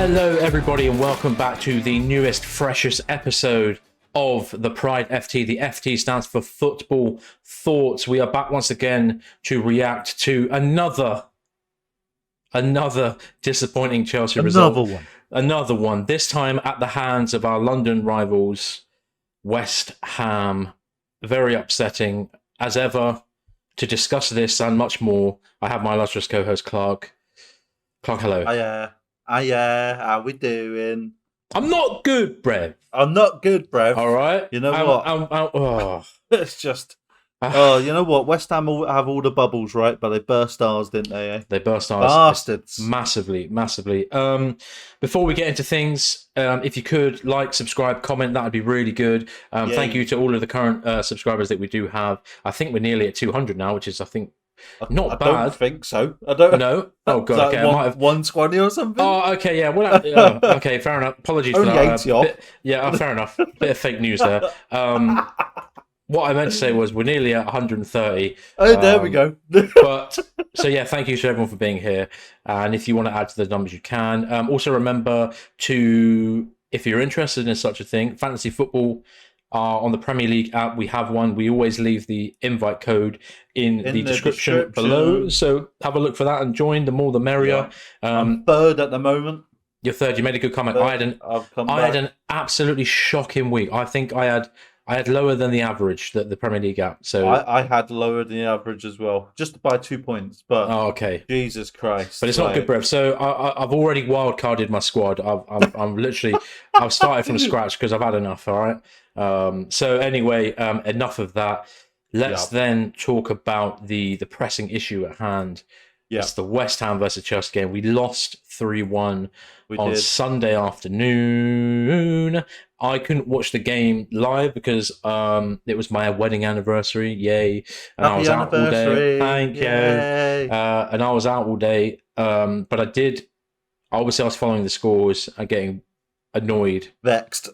Hello, everybody, and welcome back to the newest, freshest episode of the Pride FT. The FT stands for Football Thoughts. We are back once again to react to another disappointing Chelsea result. Another one. This time at the hands of our London rivals, West Ham. Very upsetting. As ever, to discuss this and much more, I have my illustrious co-host, Clark. Clark, hello. Hiya, how we doing? I'm not good, Brev. I'm not good, bruv. All right. You know what? It's just... you know what? West Ham have all the bubbles, right? But they burst ours, didn't they? Eh? They burst ours. Bastards. Massively. Before we get into things, if you could like, subscribe, comment, that would be really good. Thank you to all of the current subscribers that we do have. I think we're nearly at 200 now, which is, I think, not bad. I don't think so. I don't know. Oh, God. Okay. 120 or something? Oh, okay. Yeah. Well, okay. Fair enough. Apologies for that. 80 fair enough. Bit of fake news there. What I meant to say was we're nearly at 130. Oh, there we go. So yeah, thank you to everyone for being here. And if you want to add to the numbers, you can. Also remember to, if you're interested in such a thing, fantasy football on the Premier League app. We have one. We always leave the invite code in the description below. So have a look for that and join. The more the merrier. Yeah. I'm third at the moment. You're third. You made a good comment. I had an absolutely shocking week. I think I had lower than the average, the Premier League app. So I had lower than the average as well, just by 2 points. But okay, Jesus Christ! But it's not good, Brev. So I've already wild carded my squad. I'm literally I've started from scratch because I've had enough. All right. So anyway, enough of that. Let's then talk about the pressing issue at hand. Yeah. It's the West Ham versus Chelsea game. We lost 3-1 on Sunday afternoon. I couldn't watch the game live because it was my wedding anniversary. Yay. And I was out all day. Thank you. And I was out all day. But obviously I was following the scores and getting annoyed. Vexed.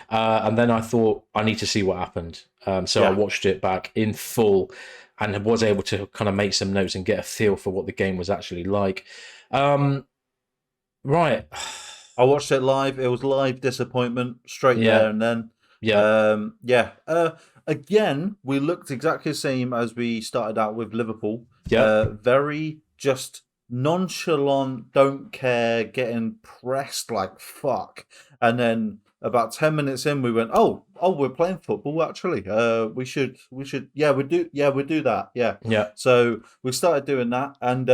And then I thought, I need to see what happened. So I watched it back in full and was able to kind of make some notes and get a feel for what the game was actually like. Right. I watched it live. It was live disappointment straight there and then. Again, we looked exactly the same as we started out with Liverpool. Very just nonchalant, don't care, getting pressed like fuck. And then about 10 minutes in, we went, oh, we're playing football. Actually, we should, we do that. Yeah. So we started doing that, and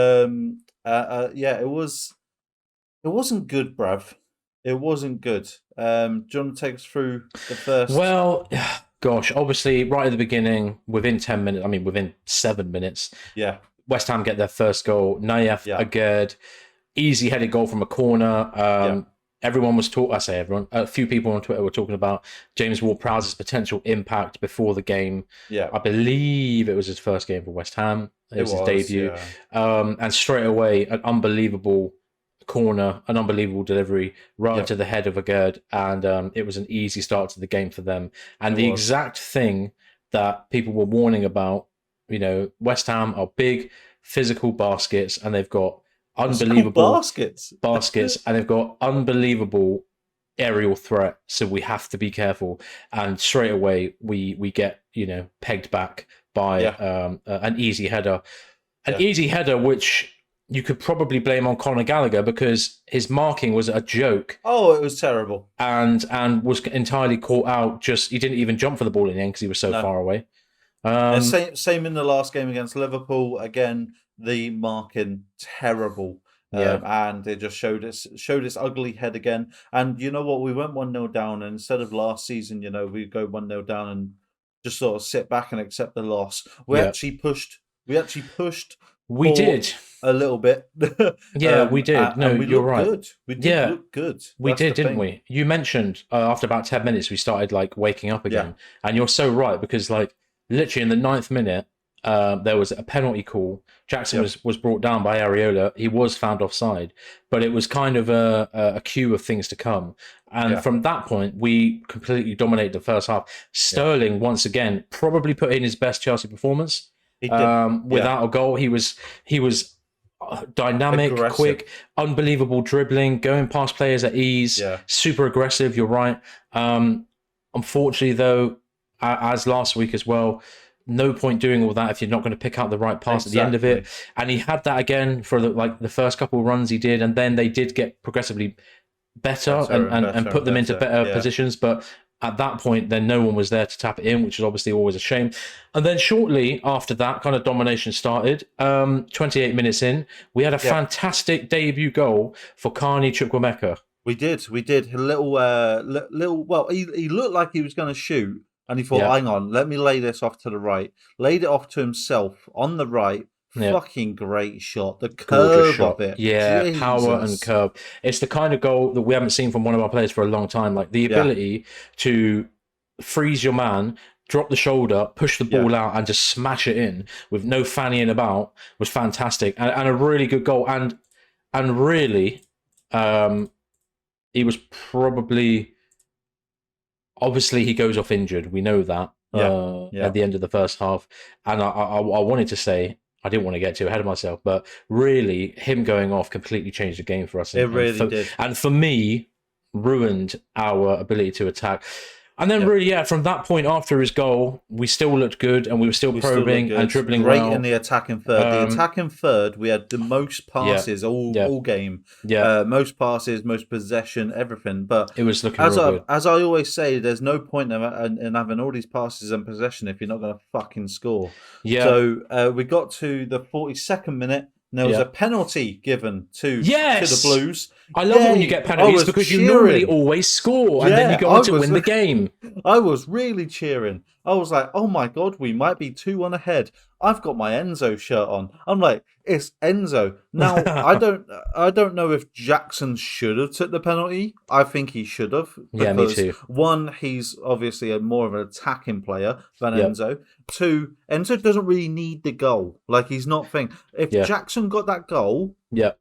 it wasn't good, bruv. It wasn't good. Do you want to take us through the first? Well, gosh, obviously, right at the beginning, within 10 minutes, within 7 minutes, West Ham get their first goal. Nayef Aguerd, easy headed goal from a corner. Everyone was talking, I say everyone, a few people on Twitter were talking about James Ward-Prowse's potential impact before the game. Yeah. I believe it was his first game for West Ham. It was his debut. Yeah. And straight away, an unbelievable corner, an unbelievable delivery right into the head of Aguerd. And it was an easy start to the game for them. And the exact thing that people were warning about, West Ham are big physical baskets and they've got unbelievable baskets and they've got unbelievable aerial threat, so we have to be careful. And straight away we get pegged back by an easy header, easy header which you could probably blame on Conor Gallagher because his marking was a joke. Oh, it was terrible, and was entirely caught out. He didn't even jump for the ball in the end because he was so far away. Same in the last game against Liverpool. Again, the marking terrible, and it just showed its ugly head again. And you know what? We went 1-0 down, and instead of last season, we go 1-0 down and just sort of sit back and accept the loss. We actually pushed. We did a little bit. We did. No, you're right. Good. We did look good. We did, didn't we? You mentioned after about 10 minutes we started waking up again, and you're so right because literally in the 9th minute. There was a penalty call. Jackson was brought down by Areola. He was found offside, but it was kind of a cue of things to come. And from that point, we completely dominated the first half. Sterling, once again, probably put in his best Chelsea performance. He did. Without a goal. He was dynamic, quick, unbelievable dribbling, going past players at ease, super aggressive. You're right. Unfortunately, though, as last week as well, no point doing all that if you're not going to pick out the right pass at the end of it. And he had that again for the first couple of runs he did, and then they did get progressively better and put them into better positions. But at that point, then no one was there to tap it in, which is obviously always a shame. And then shortly after that, kind of domination started. 28 minutes in, we had a fantastic debut goal for Carney Chukwuemeka. We did. A little. Well, he looked like he was going to shoot, and he thought, "Hang on, let me lay this off to the right." Laid it off to himself on the right. Fucking great shot. The curve of it. Yeah, Jesus. Power and curve. It's the kind of goal that we haven't seen from one of our players for a long time. Like the ability to freeze your man, drop the shoulder, push the ball out, and just smash it in with no fannying about was fantastic. And a really good goal. And really, he was probably... Obviously, he goes off injured. We know that at the end of the first half. And I wanted to say... I didn't want to get too ahead of myself, but really, him going off completely changed the game for us. It really did. And for me, ruined our ability to attack. And then really, from that point after his goal, we still looked good and we were still probing and dribbling great well. In the attacking third. The attacking third, we had the most passes all game. Most passes, most possession, everything. But it was looking real good. As I always say, there's no point in having all these passes and possession if you're not going to fucking score. Yeah. So we got to the 42nd minute. And there was a penalty given to the Blues. I love it when you get penalties because you normally always score and then you go on to win the game. I was really cheering. I was like, oh my God, we might be 2-1 ahead. I've got my Enzo shirt on. I'm like, it's Enzo. Now, I don't know if Jackson should have took the penalty. I think he should have. Yeah, me too. One, he's obviously more of an attacking player than Enzo. Two, Enzo doesn't really need the goal. Like, he's not thinking. If Jackson got that goal,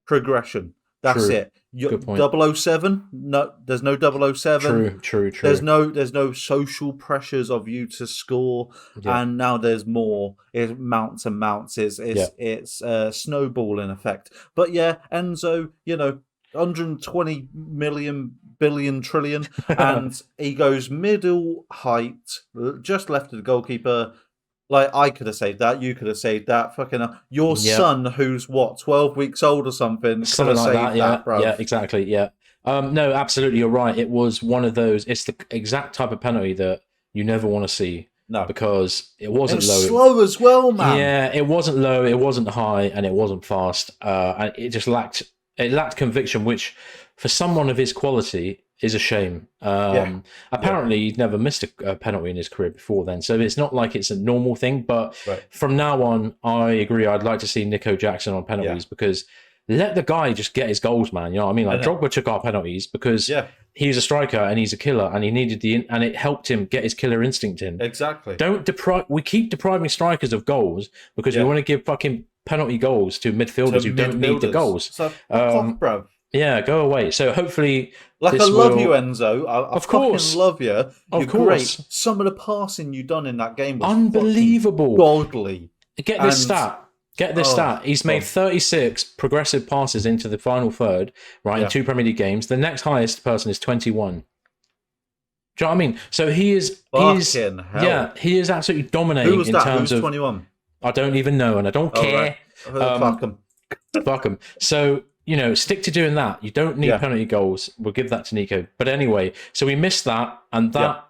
progression. That's it. Good point. 007? No, there's no 007. True. There's no social pressures of you to score, and now there's more. It mounts and mounts. It's snowballing effect. But Enzo, 120 million billion trillion, and he goes middle height, just left of the goalkeeper. Like, I could have saved that. You could have saved that. Fucking your son, who's 12 weeks old or something, something like that, bro. Yeah, exactly. Yeah. No, absolutely. You're right. It was one of those. It's the exact type of penalty that you never want to see. No, because it wasn't low. Slow as well, man. Yeah, it wasn't low. It wasn't high, and it wasn't fast. And it just lacked conviction, which for someone of his quality is a shame. Apparently, he'd never missed a penalty in his career before then, so it's not like it's a normal thing. But from now on, I agree. I'd like to see Nico Jackson on penalties because let the guy just get his goals, man. You know what I mean? Like Drogba took our penalties because he's a striker and he's a killer, and he needed and it helped him get his killer instinct in. Exactly. We keep depriving strikers of goals because we want to give fucking penalty goals to midfielders who don't need the goals. So fuck off, bro. Yeah, go away. So hopefully, I love you, Enzo. I fucking love you. You're great. Some of the passing you done in that game was unbelievable, godly. Get this stat. He's made 36 progressive passes into the final third, in 2 Premier League games. The next highest person is 21. Do you know what I mean? So he is absolutely dominating. Who was in that? terms Who's of 21. I don't even know, and I don't care. Right. Fuck him. Fuck him. So, stick to doing that. You don't need penalty goals. We'll give that to Nico. But anyway, so we missed that, and that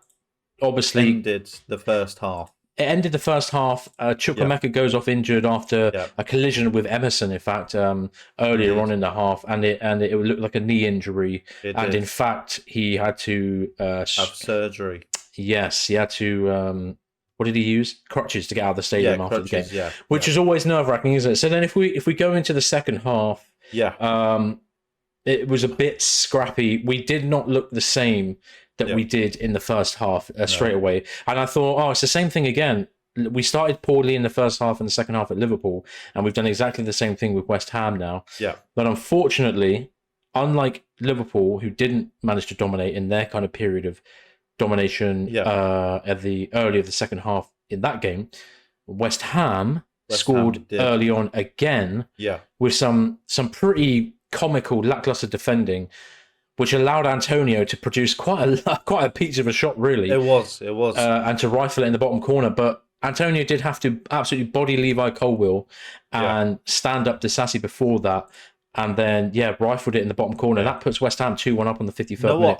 obviously ended the first half. It ended the first half. Chukwuemeka goes off injured after a collision with Emerson, in fact, earlier on in the half, and it looked like a knee injury. In fact, he had to have surgery. Yes, he had to. What did he use? Crutches to get out of the stadium after the game, which is always nerve-wracking, isn't it? So then, if we go into the second half, it was a bit scrappy. We did not look the same that we did in the first half straight away. And I thought, it's the same thing again. We started poorly in the first half and the second half at Liverpool, and we've done exactly the same thing with West Ham now. Yeah. But unfortunately, unlike Liverpool, who didn't manage to dominate in their kind of period of domination at the early of the second half in that game, West Ham scored early on again. Yeah. With some pretty comical, lackluster defending, which allowed Antonio to produce quite a piece of a shot, really. It was. And to rifle it in the bottom corner. But Antonio did have to absolutely body Levi Colwill and stand up Disasi before that. And then, rifled it in the bottom corner. That puts West Ham 2-1 up on the 53rd minute.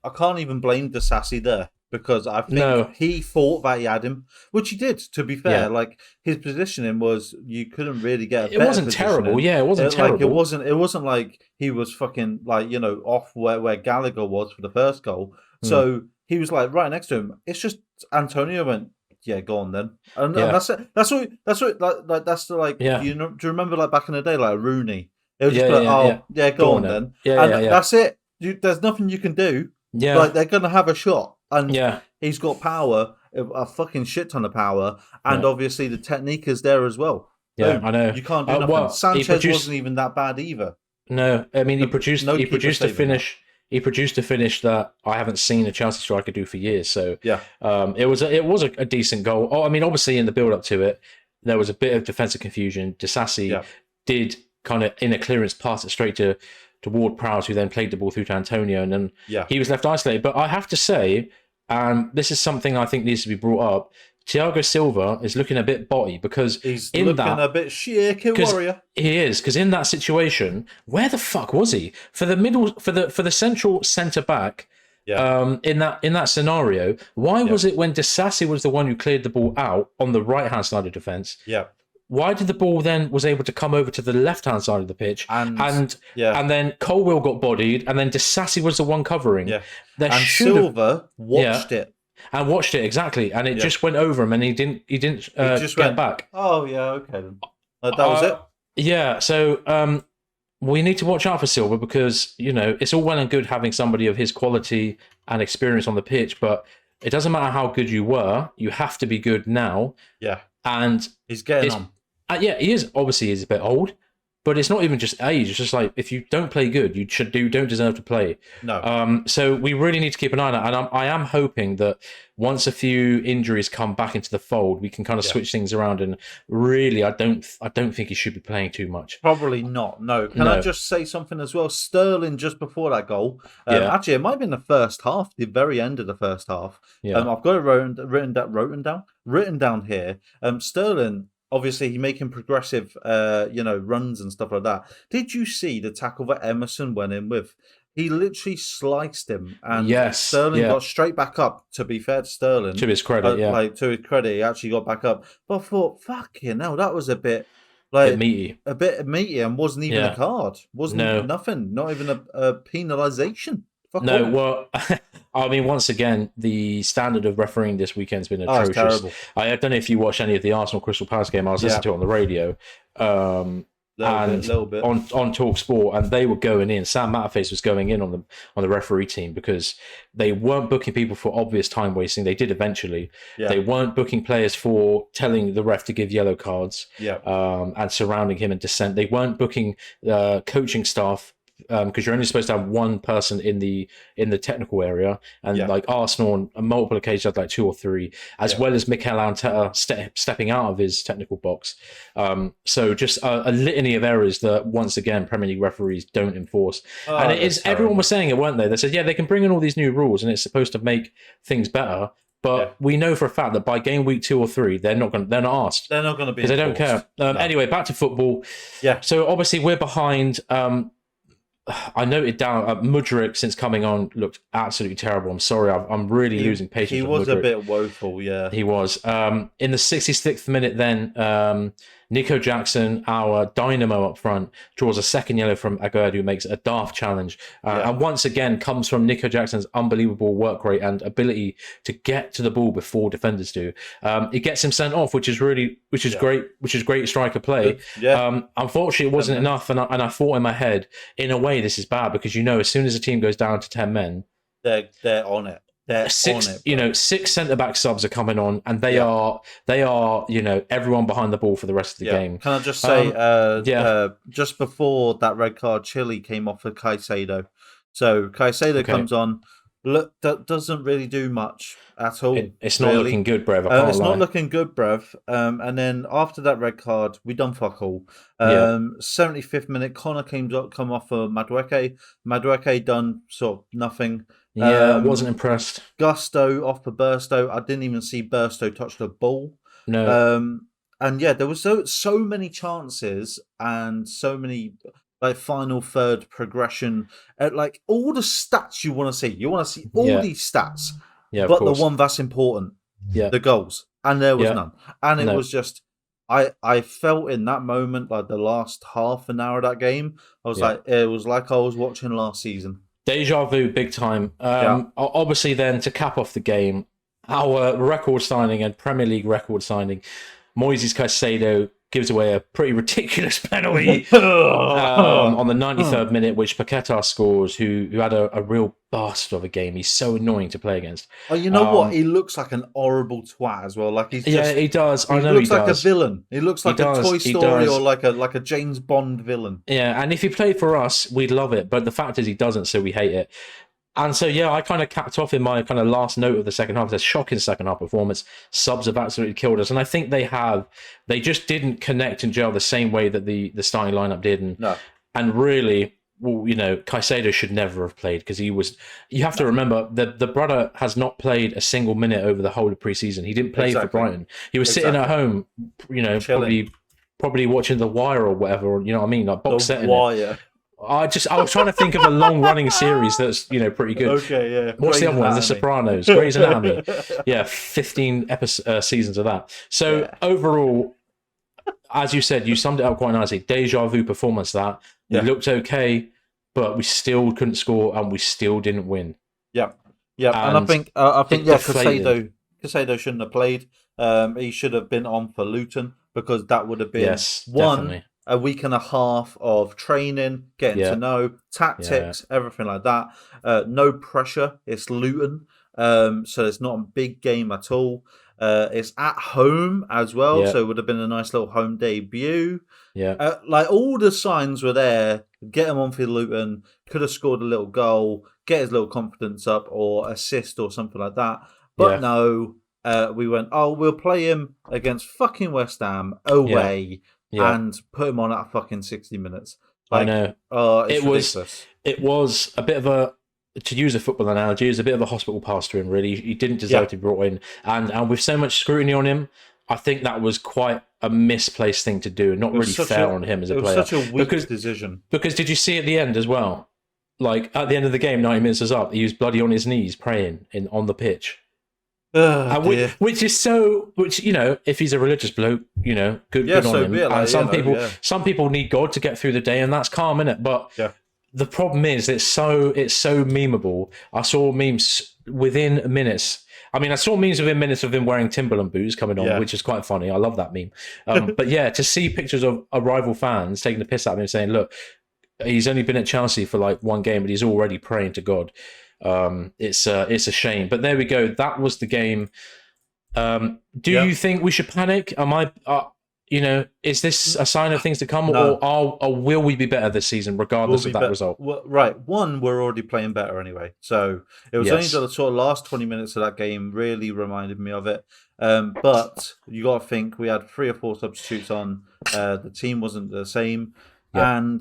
I can't even blame Disasi there. Because I think he thought that he had him, which he did, to be fair. Yeah. Like, his positioning was, you couldn't really get a better wasn't terrible, it wasn't terrible. Like, it wasn't like he was fucking, like, off where Gallagher was for the first goal. So, he was, like, right next to him. It's just, Antonio went, yeah, go on then. And that's it. That's what, do you remember, like, back in the day, like, Rooney? It was just go on then. That's it. There's nothing you can do. Yeah. Like, they're going to have a shot. And he's got power, a fucking shit ton of power, and obviously the technique is there as well. Yeah, I know. You can't do nothing. Sanchez wasn't even that bad either. No, I mean, he produced a finish. He produced a finish that I haven't seen a Chelsea striker do for years. So it was a decent goal. Oh, I mean, obviously in the build up to it, there was a bit of defensive confusion. Disasi did kind of in a clearance pass it straight to Ward-Prowse, who then played the ball through to Antonio, and then he was left isolated. But I have to say, this is something I think needs to be brought up. Thiago Silva is looking a bit botty because he's looking a bit shaky warrior. He is, because in that situation, where the fuck was he for the central centre back? In that scenario, why was it when Disasi was the one who cleared the ball out on the right hand side of defence? Why did the ball then was able to come over to the left-hand side of the pitch, and then Colwill got bodied, and then Disasi was the one covering. And Silva watched it. And watched it, exactly. And it just went over him, and he didn't get back. Oh, yeah, okay. That was it? Yeah, so we need to watch out for Silva because, it's all well and good having somebody of his quality and experience on the pitch, but it doesn't matter how good you were, you have to be good now. Yeah. And he's getting on. He is. Obviously, he's a bit old, but it's not even just age. It's just like, if you don't play good, you don't deserve to play. No. So we really need to keep an eye on it. And I am hoping that once a few injuries come back into the fold, we can kind of switch things around. And really, I don't think he should be playing too much. Probably not. No. Can I just say something as well? Sterling just before that goal. Actually, it might have been the first half, the very end of the first half. I've got it written down here. Sterling. Obviously, he's making progressive, runs and stuff like that. Did you see the tackle that Emerson went in with? He literally sliced him, and Sterling got straight back up. To be fair to Sterling, to his credit, to his credit, he actually got back up. But I thought, fucking hell, that was a bit meaty, and wasn't even a card. Wasn't nothing. Not even a penalisation. Well, I mean, once again, the standard of refereeing this weekend's been atrocious. Terrible. I don't know if you watched any of the Arsenal Crystal Palace game. I was listening to it on the radio, little bit. on Talk Sport, and they were going in. Sam Matterface was going in on the referee team because they weren't booking people for obvious time wasting. They did eventually. They weren't booking players for telling the ref to give yellow cards. And surrounding him in dissent. They weren't booking coaching staff. Because you're only supposed to have one person in the technical area, and like Arsenal on multiple occasions had like 2 or 3, as well as Mikel Arteta stepping out of his technical box. So just a litany of errors that once again Premier League referees don't enforce. And it is everyone was saying it, weren't they? They said they can bring in all these new rules and it's supposed to make things better. But we know for a fact that by game week 2 or 3, they're not asked. They're not going to be because they don't care. Anyway, back to football. So obviously we're behind. I noted down Mudryk since coming on looked absolutely terrible. I'm sorry, I'm really losing patience. He was a bit woeful, He was. In the 66th minute, then Nico Jackson, our dynamo up front, draws a second yellow from Aguerd, who makes a daft challenge, and once again comes from Nico Jackson's unbelievable work rate and ability to get to the ball before defenders do. It gets him sent off, which is great striker play. Unfortunately, it wasn't enough, and I thought in my head, in a way, this is bad because as soon as a team goes down to 10 men, they're on it. Six centre back subs are coming on, and they are everyone behind the ball for the rest of the game. Can I just say, just before that red card, Chile came off for Caicedo. So Caicedo comes on, doesn't really do much at all. It's not really. looking good, Brev. I can't It's lie. not looking good, Brev. And then after that red card, we done fuck all. 75th minute, Connor come off for Madueke. Madueke done sort of nothing. Yeah, I wasn't impressed. Gusto off for Bursto. I didn't even see Bursto touch the ball. No. And yeah, there was so many chances and so many like final third progression, like all the stats you want to see. You want to see all these stats, but the one that's important, the goals, and there was none. And it was just, I felt in that moment, like the last half an hour of that game, I was like, it was like I was watching last season. Deja vu, big time. Obviously, then to cap off the game, our record signing and Premier League record signing, Moises Caicedo gives away a pretty ridiculous penalty on the 93rd minute, which Paquetá scores, who had a real bastard of a game. He's so annoying to play against. Oh, you know what? He looks like an horrible twat as well. Like he's just, he does. I know he looks like does. a villain. He looks like a Toy Story or like a James Bond villain. Yeah, and if he played for us, we'd love it. But the fact is, he doesn't, so we hate it. And so, yeah, I kind of capped off in my kind of last note of the second half. It's a shocking second half performance. Subs have absolutely killed us. And I think they just didn't connect and gel the same way that the starting lineup did. And really, well, you know, Caicedo should never have played because you have to remember that the brother has not played a single minute over the whole of pre-season. He didn't play for Brighton. He was sitting at home, you know, probably watching The Wire or whatever, you know what I mean? Like box setting. The Wire. I was trying to think of a long-running series that's, you know, pretty good. Okay, yeah. What's the other one? The Sopranos, Grey's Anatomy. Yeah, 15 seasons of that. So overall, as you said, you summed it up quite nicely. Deja vu performance. That we looked okay, but we still couldn't score and we still didn't win. Yeah. And I think Caicedo shouldn't have played. He should have been on for Luton because that would have been definitely. A week and a half of training, getting to know tactics, everything like that. No pressure. It's Luton, so it's not a big game at all. It's at home as well, so it would have been a nice little home debut. Like all the signs were there. Get him on for Luton. Could have scored a little goal, get his little confidence up, or assist or something like that. But no, we went, we'll play him against fucking West Ham away. And put him on at fucking 60 minutes. Like, I know. It was a bit of a, to use a football analogy, it was a bit of a hospital pass to him, really. He didn't deserve to be brought in. And with so much scrutiny on him, I think that was quite a misplaced thing to do and not really fair on him as a player. It was such a weak decision. Because did you see at the end as well? Like, at the end of the game, 90 minutes was up, he was bloody on his knees praying on the pitch. Which you know, if he's a religious bloke, you know, good on him. And some people need God to get through the day, and that's calm, innit? But the problem is, it's so memeable. I saw memes within minutes. I mean, I saw memes within minutes of him wearing Timberland boots coming on, which is quite funny. I love that meme. But yeah, to see pictures of rival fans taking the piss out of him, saying, "Look, he's only been at Chelsea for like one game, but he's already praying to God." It's a shame, but there we go. That was the game. Do you think we should panic? You know, is this a sign of things to come, or will we be better this season, regardless of that result? Well, right, we're already playing better anyway. So it was only the sort of last 20 minutes of that game really reminded me of it. But you got to think we had 3 or 4 substitutes on. The team wasn't the same, and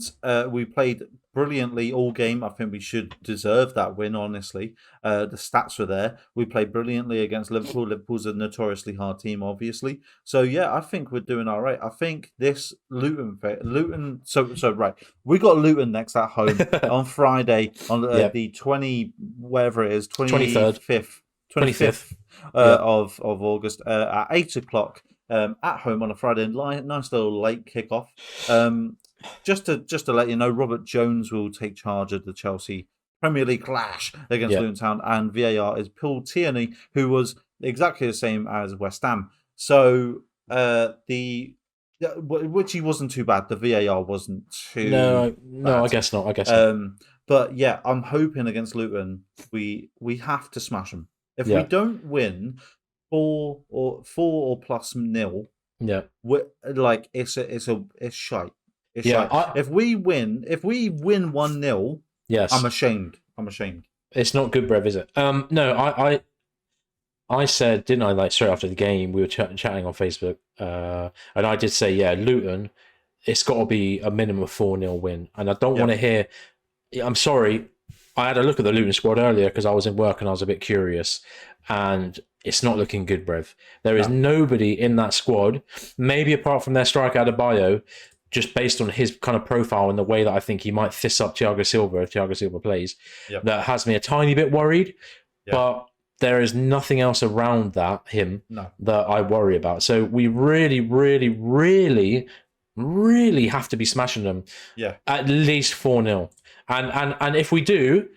we played brilliantly all game. I think we should deserve that win, honestly. The stats were there. We played brilliantly against Liverpool. Liverpool's a notoriously hard team, obviously. So, yeah, I think we're doing all right. I think this Luton... right. We got Luton next at home on Friday on the 20... whatever it is, 25th of August at 8 o'clock at home on a Friday. Nice little late kickoff. Just to let you know, Robert Jones will take charge of the Chelsea Premier League clash against Luton Town, and VAR is Paul Tierney, who was exactly the same as West Ham. So which he wasn't too bad. The VAR wasn't too. No, I guess not. But yeah, I'm hoping against Luton we have to smash them. If we don't win 4 or plus nil, like it's shite. If we win 1-0, I'm ashamed. It's not good, Brev, is it? No, I said, didn't I, like straight after the game, we were chatting on Facebook, and I did say, yeah, Luton, it's got to be a minimum 4-0 win. And I don't want to hear, I'm sorry, I had a look at the Luton squad earlier because I was in work and I was a bit curious, and it's not looking good, Brev. There is nobody in that squad, maybe apart from their striker Adebayo, just based on his kind of profile and the way that I think he might fist up Thiago Silva if Thiago Silva plays, that has me a tiny bit worried. But there is nothing else around him that I worry about. So we really, really, really, really have to be smashing them. At least 4-0. And if we do,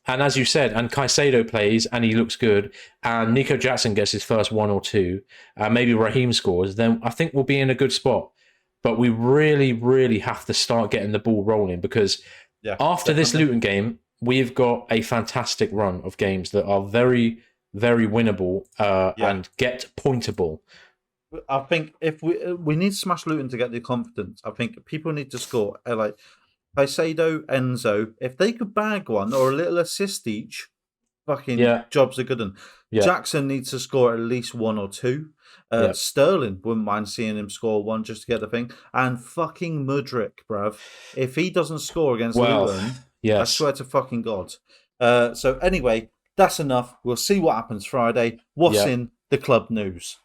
and as you said, and Caicedo plays and he looks good, and Nico Jackson gets his first 1 or 2, and maybe Raheem scores, then I think we'll be in a good spot. But we really, really have to start getting the ball rolling, because after this Luton game, we've got a fantastic run of games that are very, very winnable and get pointable. I think if we need to smash Luton to get the confidence. I think people need to score. Like Caicedo, Enzo, if they could bag one or a little assist each, fucking jobs are good. And Jackson needs to score at least 1 or 2. Sterling, wouldn't mind seeing him score 1 just to get the thing. And fucking Mudryk, bruv. If he doesn't score against Luton, I swear to fucking God. So anyway, that's enough. We'll see what happens Friday. What's in the club news?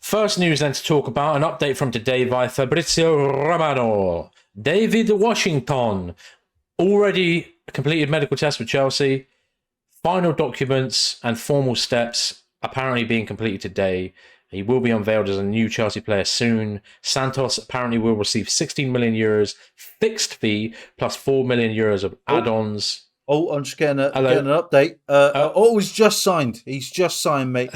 First news then to talk about, an update from today by Fabrizio Romano. David Washington, already completed medical test with Chelsea. Final documents and formal steps apparently being completed today. He will be unveiled as a new Chelsea player soon. Santos apparently will receive 16 million euros fixed fee plus 4 million euros of add-ons. I'm just getting an update. He's just signed. He's just signed, mate.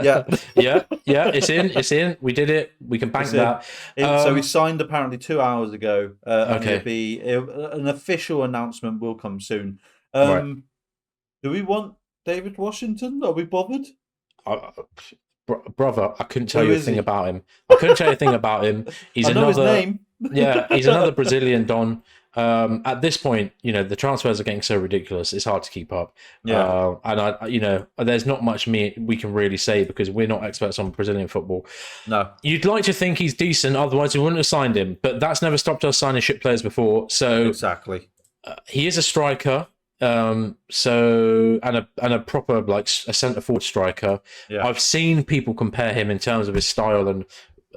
Yeah. It's in. We did it. We can bank that. So he signed apparently 2 hours ago. An official announcement will come soon. Do we want David Washington? Are we bothered? Brother, I couldn't tell you a thing about him. He's his name. He's another Brazilian Don. At this point, the transfers are getting so ridiculous, it's hard to keep up. And there's not much we can really say because we're not experts on Brazilian football. No. You'd like to think he's decent, otherwise we wouldn't have signed him, but that's never stopped us signing shit players before. So exactly. He is a striker. And a proper, like, a centre forward striker. I've seen people compare him in terms of his style and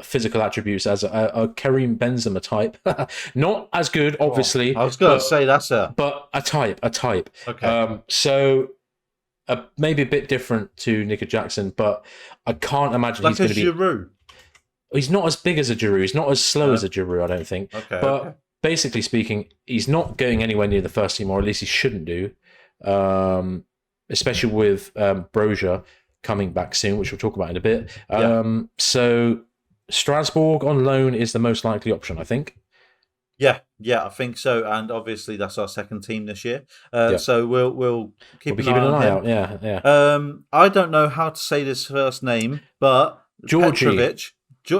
physical attributes as a Karim Benzema type. Not as good, obviously. I was going to say but a type. Okay. Maybe a bit different to Nico Jackson, but I can't imagine like he's going to be. Giroud. He's not as big as a Giroud. He's not as slow as a Giroud, I don't think. Okay. But basically speaking, he's not going anywhere near the first team, or at least he shouldn't do. Especially with Brozier coming back soon, which we'll talk about in a bit. So Strasbourg on loan is the most likely option, I think. Yeah, I think so. And obviously that's our second team this year. So we'll keep keeping an eye out. Yeah. I don't know how to say this first name, but Georgie. Petrovic.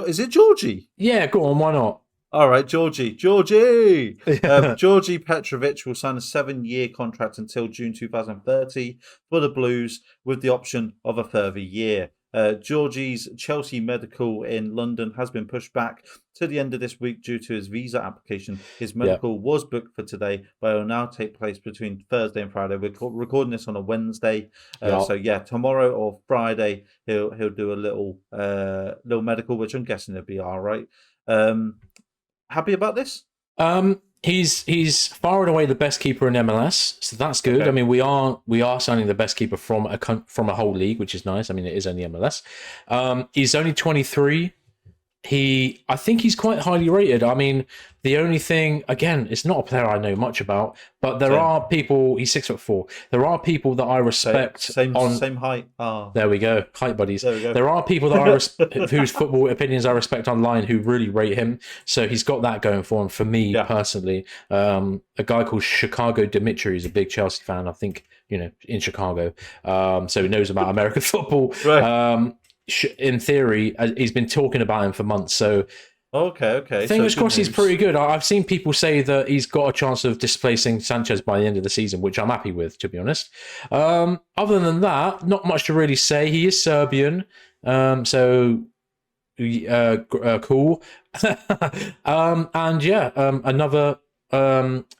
Is it Georgie? Yeah, go on, why not? All right, Georgie. Georgie Petrovic will sign a 7-year contract until June 2030 for the Blues, with the option of a further year. Georgie's Chelsea medical in London has been pushed back to the end of this week due to his visa application. His medical was booked for today, but it will now take place between Thursday and Friday. We're recording this on a Wednesday, so tomorrow or Friday he'll do a little medical, which I'm guessing it'll be all right. Happy about this? He's far and away the best keeper in MLS, so that's good. Okay. I mean, we are signing the best keeper from a whole league, which is nice. I mean, it is only MLS. He's only 23. I think he's quite highly rated. I mean, the only thing, again, it's not a player I know much about, but there are people. He's 6'4". There are people that I respect. Same height. Oh. There we go, height buddies. There we go. There are people that whose football opinions I respect online who really rate him. So he's got that going for him. For me personally, a guy called Chicago Dimitri is a big Chelsea fan. I think in Chicago, so he knows about American football. Right. In theory, he's been talking about him for months. So Okay. Fingers So crossed he's pretty good. I've seen people say that he's got a chance of displacing Sanchez by the end of the season, which I'm happy with, to be honest. Other than that, not much to really say. He is Serbian, so cool. Another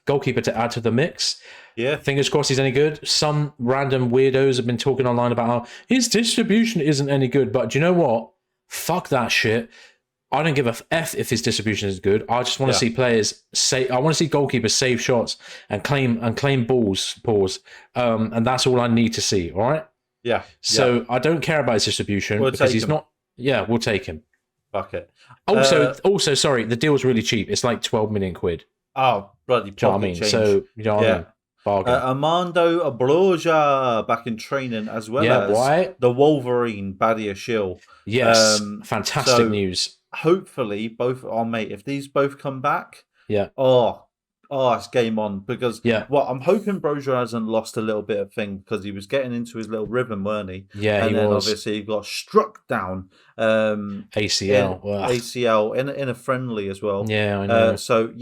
goalkeeper to add to the mix. Yeah. Fingers crossed he's any good. Some random weirdos have been talking online about how his distribution isn't any good, but do you know what? Fuck that shit. I don't give a f if his distribution is good. I just want to see players say. I want to see goalkeepers save shots and claim balls. Pause. And that's all I need to see. All right. Yeah. So I don't care about his distribution because he's not. Yeah, we'll take him. Fuck it. Also, sorry, the deal's really cheap. It's like 12 million quid. Oh, bloody pocket I mean? change. So you know what I mean? Bargain. Armando Abloja back in training as well as the Wolverine Badia Shill. Yes, fantastic news. Hopefully, both mate. If these both come back, it's game on. Because I'm hoping Broja hasn't lost a little bit of thing because he was getting into his little rhythm, weren't he? Yeah, and he then was. Obviously he got struck down. ACL, ACL in a friendly as well. Yeah, I know. So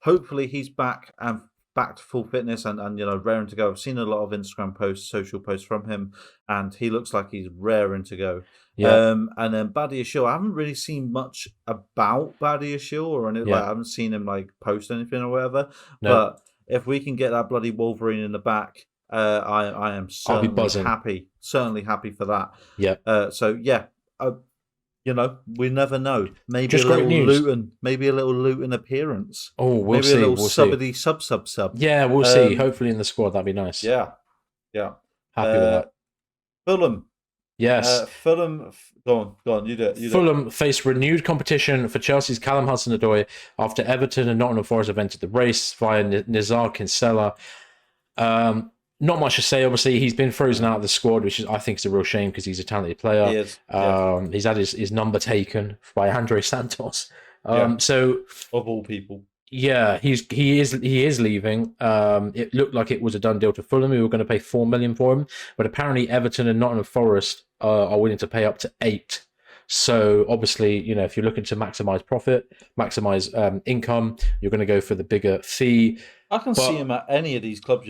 hopefully he's back and back to full fitness and raring to go. I've seen a lot of Instagram posts, social posts from him, and he looks like he's raring to go. Yeah. And then Badia Shill, I haven't really seen much about Badia Shill or anything. I haven't seen him post anything or whatever. No. But if we can get that bloody Wolverine in the back, I am certainly happy for that. Yeah. We never know. Maybe just a little Luton appearance. Oh, we'll see. Maybe a little subbity sub. Yeah, we'll see. Hopefully in the squad, that'd be nice. Yeah. Happy with that. Fulham. Yes. Fulham. Go on. You do it. Fulham face renewed competition for Chelsea's Callum Hudson-Odoi after Everton and Nottingham Forest have entered the race via Nizar Kinsella. Not much to say. Obviously, he's been frozen out of the squad, which I think is a real shame because he's a talented player. He is. He's had his number taken by Andre Santos. So of all people, he is leaving. It looked like it was a done deal to Fulham. We were going to pay $4 million for him, but apparently Everton and Nottingham Forest are willing to pay up to $8 million. So obviously, if you're looking to maximize profit, maximize income, you're going to go for the bigger fee. I can see him at any of these clubs.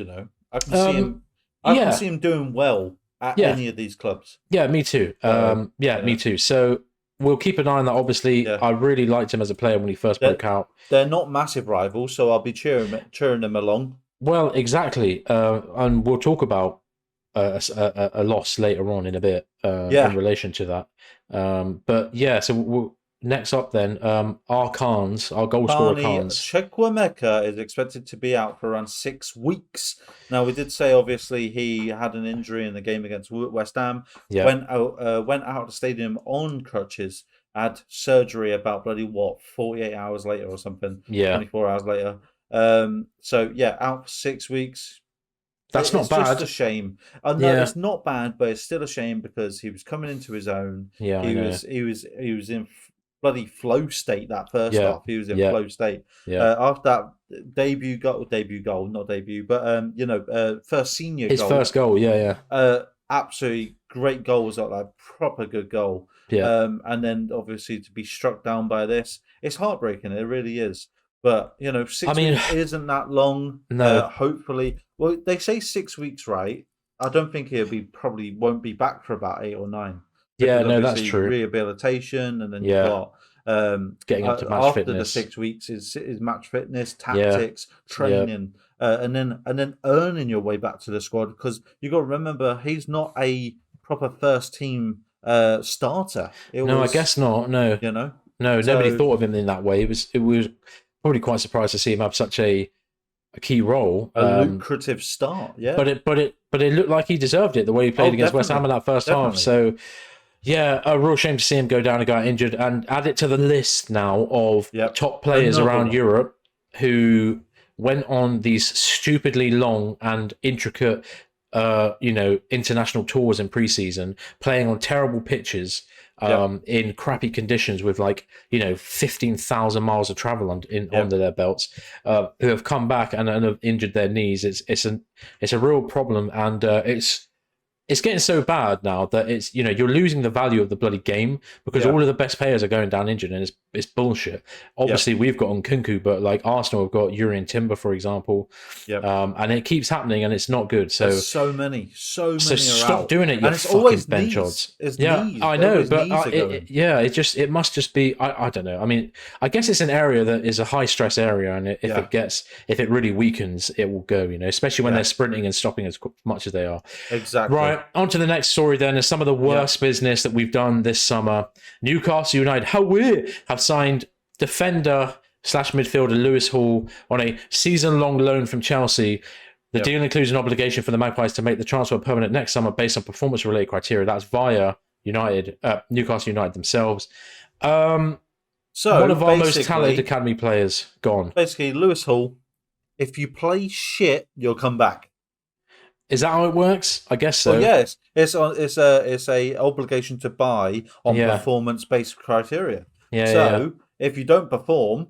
I can see him. I can see him doing well at any of these clubs. Yeah, me too. Me too. So we'll keep an eye on that. Obviously, I really liked him as a player when he first broke out. They're not massive rivals, so I'll be cheering them along. Well, exactly. And we'll talk about a loss later on in a bit in relation to that. So next up then, our goal scorer Khans. Chukwuemeka is expected to be out for around 6 weeks. Now, we did say, obviously, he had an injury in the game against West Ham. Yeah. Went out of the stadium on crutches, had surgery about 48 hours later or something. Yeah. 24 hours later. Out for 6 weeks. That's not bad. It's just a shame. It's not bad, but it's still a shame because he was coming into his own. Yeah, he was in bloody flow state that first half. He was in flow state. Yeah. After that debut goal, not debut, but first senior goal. His first goal, absolutely great goal, was like proper good goal. Yeah. And then obviously to be struck down by this, it's heartbreaking. It really is. But 6 weeks isn't that long. No. Hopefully, well, they say 6 weeks, right? I don't think probably won't be back for about 8 or 9. Yeah, no, that's true. Rehabilitation, and then you've got getting up to match after fitness. The 6 weeks is match fitness, tactics, training, and then earning your way back to the squad, because you got to remember he's not a proper first team starter. I guess not. No, nobody thought of him in that way. It was probably quite surprised to see him have such a key role, a lucrative start. Yeah, but it looked like he deserved it the way he played against West Ham in that first half. So. Yeah, a real shame to see him go down and get injured, and add it to the list now of top players around Europe who went on these stupidly long and intricate, international tours in pre-season, playing on terrible pitches, in crappy conditions with 15,000 miles of travel under their belts, who have come back and have injured their knees. It's a real problem, and it's it's getting so bad now that it's, you're losing the value of the bloody game because all of the best players are going down injured, and it's bullshit. Obviously, we've got Nkunku, but like Arsenal have got Urian Timber, for example, and it keeps happening, and it's not good. So there's so many so are stop out. doing it. You and it's fucking always bench knees. odds. It's Yeah, knees. I know, Always but knees are going. it must just be. I don't know. I mean, I guess it's an area that is a high stress area, and if it really weakens, it will go. Especially when they're sprinting and stopping as much as they are. Exactly. Right, on to the next story then. Is some of the worst business that we've done this summer. Newcastle United, have signed defender / midfielder Lewis Hall on a season-long loan from Chelsea. The deal includes an obligation for the Magpies to make the transfer permanent next summer based on performance-related criteria. That's via Newcastle United themselves. So one of our most talented academy players gone. Basically, Lewis Hall, if you play shit, you'll come back. Is that how it works? I guess so. Well, yes, it's a obligation to buy on performance-based criteria. If you don't perform,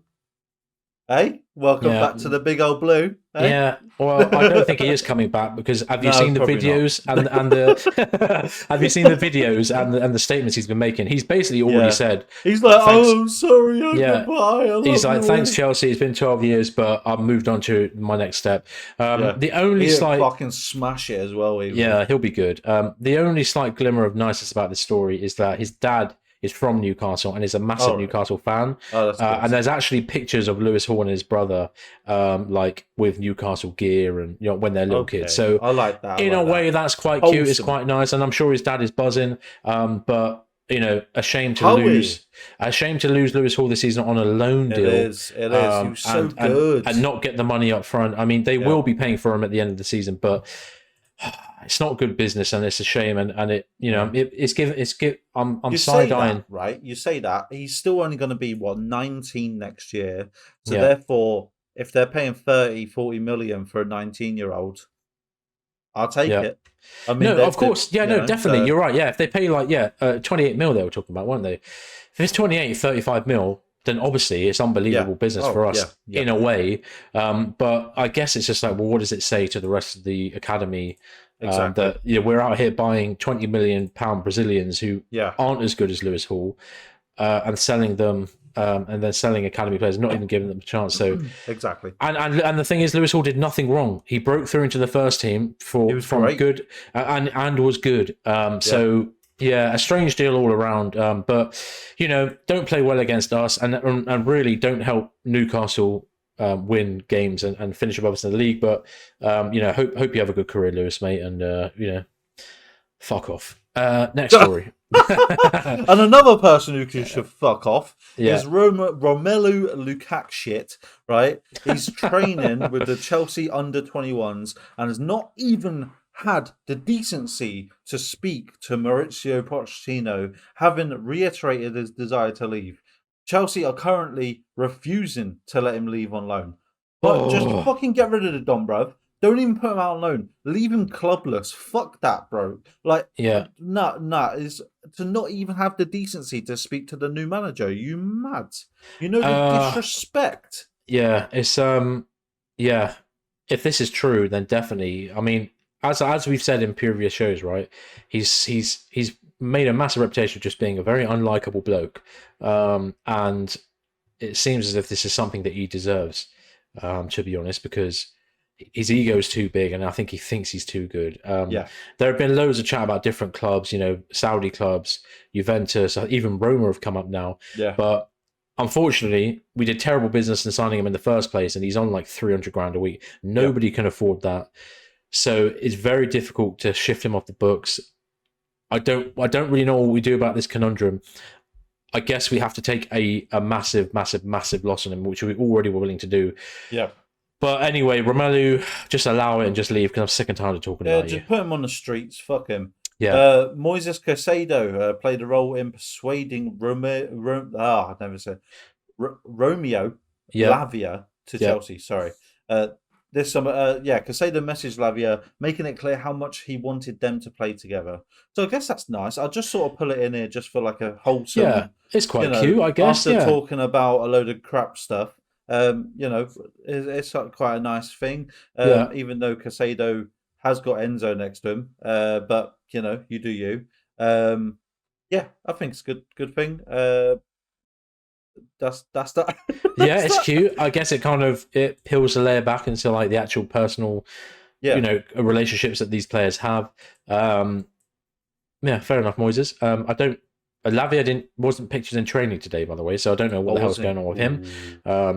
welcome back to the big old blue. Yeah, well, I don't think he is coming back because have you seen the videos and the have you seen the videos and the statements he's been making? He's basically already said he's like, "Oh, sorry, goodbye." He's like, "Thanks, Chelsea. It's been 12 years, but I've moved on to my next step." The only he'll fucking smash it as well. Even. Yeah, he'll be good. The only slight glimmer of niceness about this story is that his dad is from Newcastle and is a massive Newcastle fan. And there's actually pictures of Lewis Hall and his brother, like with Newcastle gear and when they're little kids. So I like that. In a way, that's quite cute. It's quite nice, and I'm sure his dad is buzzing. But a shame to lose Lewis Hall this season on a loan deal. It is. He was so good, and not get the money up front. I mean, they will be paying for him at the end of the season, but. It's not good business, and it's a shame. And it, I'm side eyeing. Right, you say that he's still only going to be 19 next year. So therefore, if they're paying 30-40 million for a 19-year-old, I'll take it. I mean, no, of course, definitely. You're right. Yeah, if they pay 28 mil, they were talking about, weren't they? If it's 28, 35 mil. Then obviously it's unbelievable business for us in a way. But I guess it's just like, well, what does it say to the rest of the academy? That we're out here buying £20 million Brazilians who aren't as good as Lewis Hall, and selling them, and then selling academy players, not even giving them a chance. So exactly. And the thing is, Lewis Hall did nothing wrong. He broke through into the first team from good and was good. So. Yeah, a strange deal all around. But don't play well against us, and really don't help Newcastle win games and finish above us in the league. But hope you have a good career, Lewis, mate, and fuck off. Next story. And another person who should fuck off is Romelu Lukaku. Shit, right? He's training with the Chelsea under-21s and has not even had the decency to speak to Mauricio Pochettino, having reiterated his desire to leave. Chelsea are currently refusing to let him leave on loan. But just fucking get rid of the Don, bruv. Don't even put him out on loan. Leave him clubless. Fuck that, bro. Is to not even have the decency to speak to the new manager. You mad? The disrespect. Yeah, it's If this is true, then definitely. I mean, as we've said in previous shows, right? He's made a massive reputation of just being a very unlikable bloke, and it seems as if this is something that he deserves, to be honest, because his ego is too big, and I think he thinks he's too good. There have been loads of chat about different clubs, Saudi clubs, Juventus, even Roma have come up now. Yeah, but. Unfortunately, we did terrible business in signing him in the first place, and he's on like 300 grand a week. Nobody can afford that. So it's very difficult to shift him off the books. I don't really know what we do about this conundrum. I guess we have to take a massive loss on him, which we already were willing to do. Yeah. But anyway, Romelu, just allow it and just leave because I'm sick and tired of talking about you. Just put him on the streets. Fuck him. Yeah. Moises Caicedo played a role in persuading Romeo Lavia to Chelsea. Sorry. This summer, Caicedo messaged Lavia, making it clear how much he wanted them to play together. So I guess that's nice. I'll just sort of pull it in here just for like a wholesome. Yeah, it's quite cute, I guess. After talking about a load of crap stuff, it's quite a nice thing. Even though Caicedo has got Enzo next to him, but you do you. Yeah, I think it's a good thing. That's that. Yeah, it's cute. I guess it peels the layer back into like the actual personal, relationships that these players have. Yeah, fair enough, Moises. I don't. Lavia wasn't pictured in training today, by the way, so I don't know what the hell's going on with him.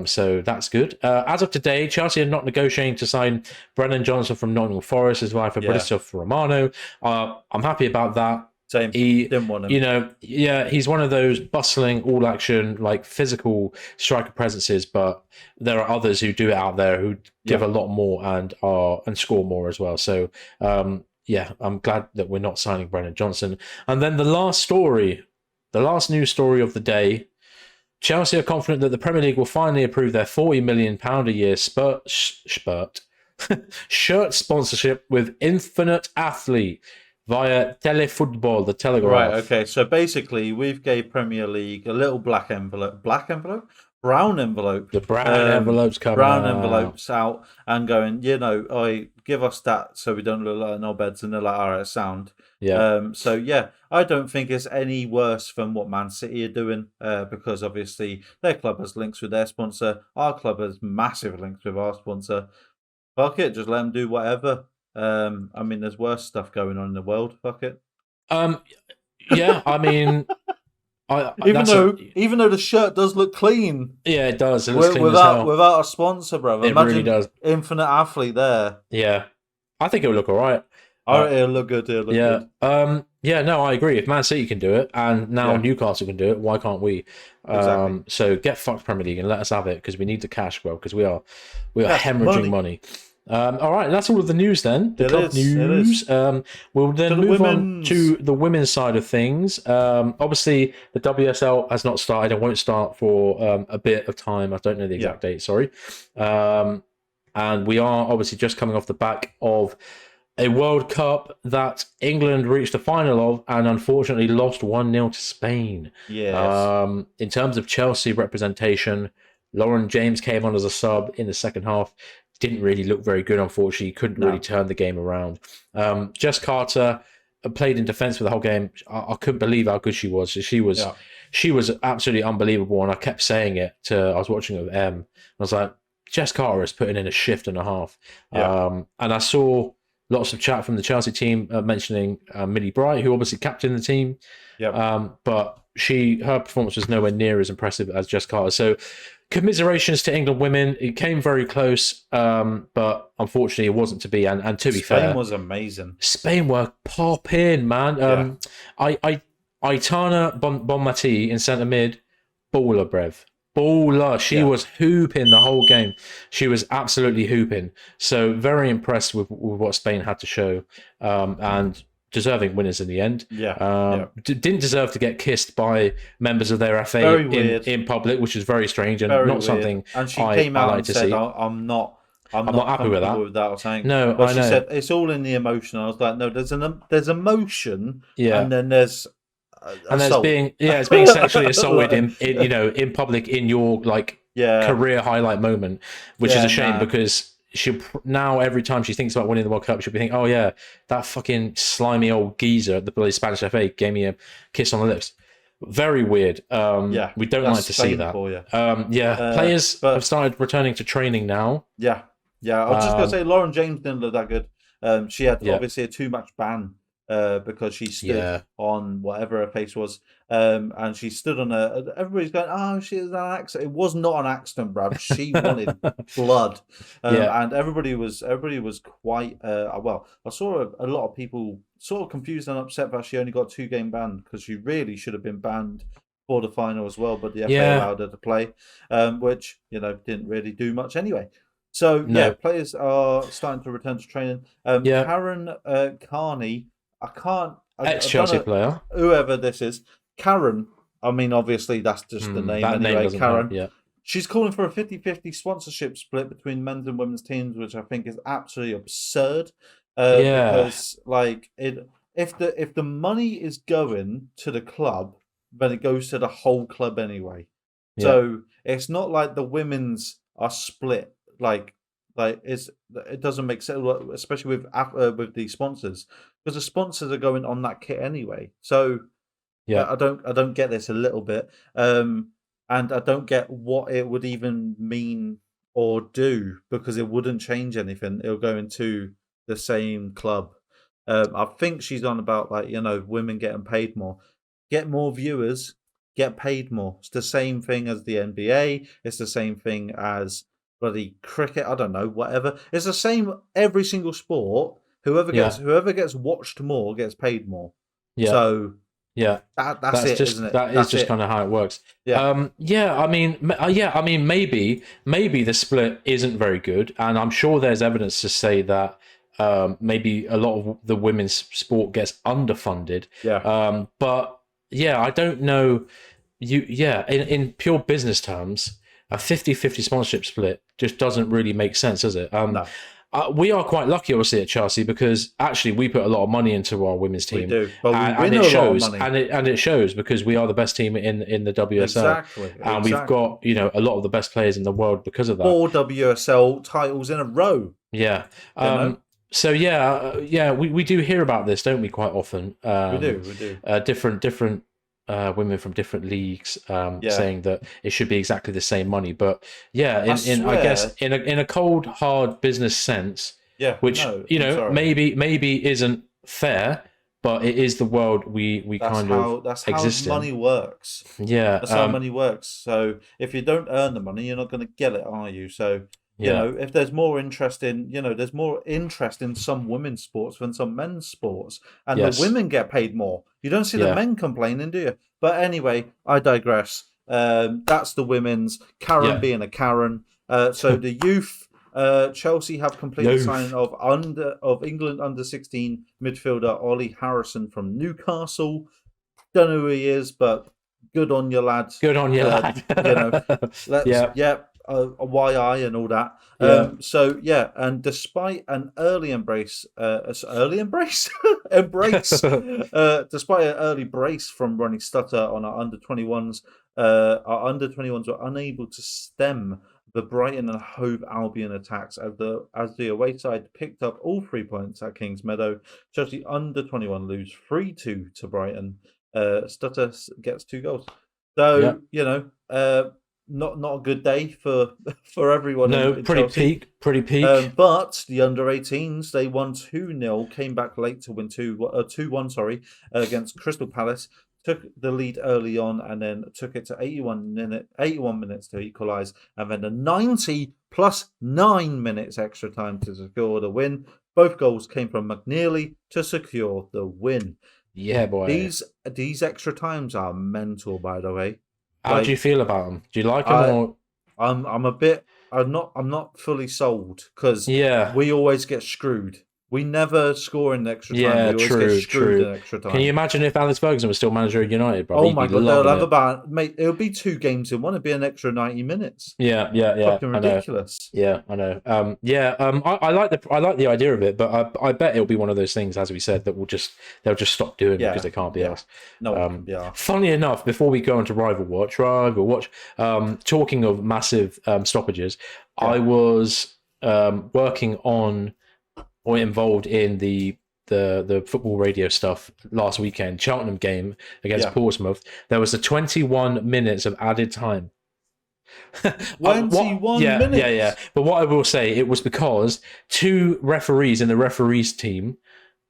So that's good. As of today, Chelsea are not negotiating to sign Brennan Johnson from Nottingham Forest as well for Brissoff Romano. I'm happy about that. Same. He didn't want him. He's one of those bustling, all action, like physical striker presences, but there are others who do it out there who give a lot more and score more as well. So I'm glad that we're not signing Brennan Johnson. And then the last news story of the day: Chelsea are confident that the Premier League will finally approve their £40 million a year shirt sponsorship with Infinite Athlete via Telefootball, the Telegraph. Right, okay. So basically, we've gave Premier League a little brown envelope. The brown envelope's coming brown out. envelopes out and going, give us that so we don't look like knobheads. And they're like, all right, sound. Yeah. So, yeah, I don't think it's any worse than what Man City are doing because obviously their club has links with their sponsor. Our club has massive links with our sponsor. Fuck it, just let them do whatever. I mean, there's worse stuff going on in the world. Fuck it. Yeah, I mean, even though the shirt does look clean. Yeah, it does. It looks clean without a sponsor, brother. It really does. Infinite Athlete there. Yeah, I think it'll look all right. It'll look good. It'll look good. No, I agree. If Man City can do it, and now Newcastle can do it, why can't we? Exactly. So get fucked Premier League and let us have it because we need the cash, bro. Because we are hemorrhaging money. All right, that's all of the news then. The club news. We'll then move on to the women's side of things. Obviously, the WSL has not started and won't start for a bit of time. I don't know the exact date, sorry. And we are obviously just coming off the back of a World Cup that England reached the final of and unfortunately lost 1-0 to Spain. Yes. In terms of Chelsea representation, Lauren James came on as a sub in the second half. Didn't really look very good, unfortunately. Couldn't really turn the game around. Jess Carter played in defence for the whole game. I couldn't believe how good she was. She was absolutely unbelievable, and I kept saying it I was watching it with M. I was like, Jess Carter is putting in a shift and a half. And I saw lots of chat from the Chelsea team mentioning Millie Bright, who obviously captained the team. But her performance was nowhere near as impressive as Jess Carter. So commiserations to England women. It came very close, but unfortunately it wasn't to be. And to be fair, Spain was amazing. Spain were popping, man. Aitana Bonmati in centre mid, baller, brev. Baller. She was hooping the whole game. She was absolutely hooping. So very impressed with what Spain had to show. And deserving winners in the end. Didn't deserve to get kissed by members of their FA in public, which is very strange and very not weird. Something. And she came out and said, "I'm not happy with that." Or saying, no, but I she know. said it's all in the emotion. I was like, no, there's emotion, and then there's it's being sexually assaulted in public in your career highlight moment, which is a shame because. Now every time she thinks about winning the World Cup, she'll be thinking, "Oh yeah, that fucking slimy old geezer at the bloody Spanish FA gave me a kiss on the lips." Very weird. We don't like to see that. Players have started returning to training now. I was just gonna say, Lauren James didn't look that good. She had obviously a too-much ban because she stood on whatever her face was, and she stood on everybody's going, "Oh, she was an accident." It was not an accident, bruv. She wanted blood, and everybody was quite well. I saw a lot of people sort of confused and upset that she only got 2-game ban because she really should have been banned for the final as well, but the FA allowed her to play, which didn't really do much anyway. So players are starting to return to training. Karen Carney. Ex-Chelsea player. Whoever this is. Karen, I mean, obviously, that's just the name anyway. Karen. She's calling for a 50-50 sponsorship split between men's and women's teams, which I think is absolutely absurd. Because, if the money is going to the club, then it goes to the whole club anyway. So it's not like the women's are split, Like it doesn't make sense, especially with the sponsors, because the sponsors are going on that kit anyway. So Yeah. I don't get this a little bit, and I don't get what it would even mean or do, because it wouldn't change anything. It'll go into the same club. I think she's on about, like, women getting paid more, get more viewers, get paid more. It's the same thing as the NBA. It's the same thing as bloody cricket. I don't know, whatever. It's the same every single sport. Whoever gets watched more gets paid more. Yeah. So yeah, that's it, isn't it? That is just kind of how it works. Yeah. I mean, maybe the split isn't very good, and I'm sure there's evidence to say that maybe a lot of the women's sport gets underfunded. Yeah. But yeah, I don't know. In pure business terms, a 50-50 sponsorship split just doesn't really make sense, does it? No. We are quite lucky, obviously, at Chelsea, because actually we put a lot of money into our women's team. We do, but we and win it a shows, lot of money. and it shows, because we are the best team in the WSL. Exactly. And we've got a lot of the best players in the world because of that. 4 WSL titles in a row. Yeah. So we do hear about this, don't we? Quite often. We do. Different women from different leagues saying that it should be exactly the same money, but I guess in a cold hard business sense, which maybe isn't fair, but it is the world we that's exist how money works. That's how money works. So if you don't earn the money, you're not going to get it, are you? So if there's more interest in, there's more interest in some women's sports than some men's sports, and the women get paid more. You don't see the men complaining, do you? But anyway, I digress. That's the women's. Karen being a Karen. So the youth, Chelsea have completed signing of England under-16 midfielder Ollie Harrison from Newcastle. Don't know who he is, but good on you, lads. Good on you, lad. YI and all that. And despite an early embrace, despite an early brace from Ronnie Stutter on our under-21s, were unable to stem the Brighton and Hove Albion attacks as the away side picked up all 3 points at Kings Meadow. Chelsea under-21 lose 3-2 to Brighton. Stutter gets 2 goals. So not a good day for everyone. No, pretty peak. But the under-18s, they won 2-0, came back late to win 2-1, against Crystal Palace. Took the lead early on and then took it to 81 minutes to equalise, and then the 90 plus 9 minutes extra time to secure the win. Both goals came from McNeely to secure the win. Yeah, boy. These extra times are mental, by the way. How do you feel about them? Do you like them? I'm not fully sold, because we always get screwed. We never score in extra time. Yeah, we always get screwed in extra time. Can you imagine if Alex Ferguson was still manager of United, bro? Oh my god, they'll have about, mate, it'll be 2 games in one. It'd be an extra 90 minutes. Yeah. Fucking ridiculous. Yeah, I know. I like the idea of it, but I bet it'll be one of those things, as we said, that they'll just stop doing because they can't be asked. No, Funny enough, before we go into Rival Watch, talking of massive stoppages, I was working on or involved in the football radio stuff last weekend, Cheltenham game against Portsmouth. There was 21 minutes of added time. 21 minutes? Yeah. But what I will say, it was because 2 referees in the referees team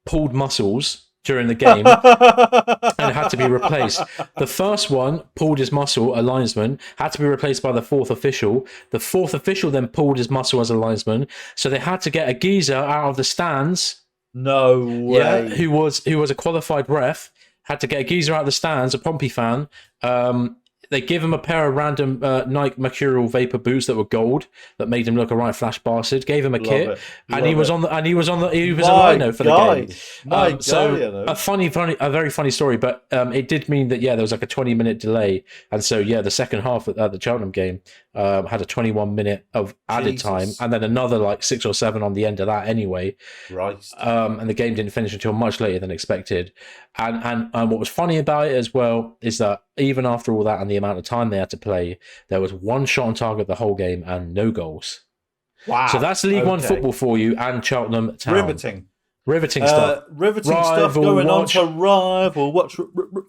pulled muscles during the game and had to be replaced. The first one pulled his muscle, a linesman, had to be replaced by the 4th official. The 4th official then pulled his muscle as a linesman, so they had to get a geezer out of the stands. No way. Yeah, who was a qualified ref, had to get a geezer out of the stands, a Pompey fan. They give him a pair of random Nike Mercurial Vapor boots that were gold, that made him look a right flash bastard. Gave him a kit, and he was a lino for the game. A very funny story, but it did mean that there was like a 20-minute delay, and so the second half of the Cheltenham game had a 21-minute of added time, and then another like 6 or 7 on the end of that anyway. Right. And the game didn't finish until much later than expected. And what was funny about it as well is that even after all that and the amount of time they had to play, there was 1 shot on target the whole game and no goals. Wow. So that's League One football for you, and Cheltenham Town. Riveting stuff. Riveting stuff going watch. on to Rival Watch.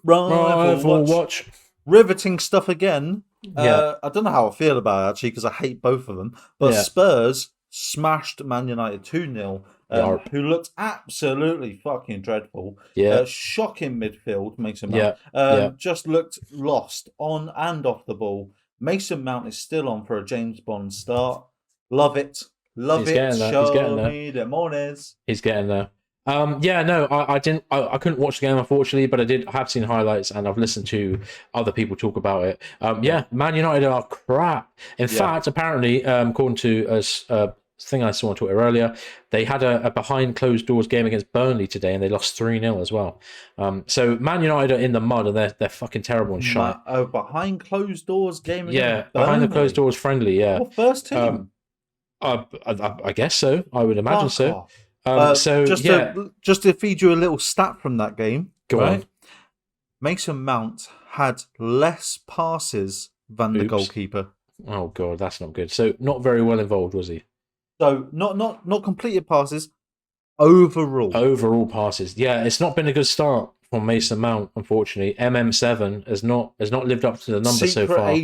Rival Watch. Riveting stuff again. I don't know how I feel about it, actually, because I hate both of them. But Spurs smashed Man United 2-0, who looked absolutely fucking dreadful. Shocking midfield, Mason Mount. Just looked lost on and off the ball. Mason Mount is still on for a James Bond start. Love it. Love it. Show me the demonios. He's getting there. I didn't. I couldn't watch the game, unfortunately, but I have seen highlights and I've listened to other people talk about it. Man United are crap. In fact, apparently, according to a thing I saw on Twitter earlier, they had a behind closed doors game against Burnley today, and they lost 3-0 as well. So Man United are in the mud, and they're fucking terrible and shite. Behind closed doors game against Burnley? Behind the closed doors friendly. What first team? I guess so. I would imagine so. Just to feed you a little stat from that game. Go on. Mason Mount had less passes than the goalkeeper. Oh god, that's not good. So not very well involved, was he? So not completed passes. Overall passes. Yeah, it's not been a good start from Mason Mount, unfortunately. MM7 has not lived up to the numbers so far.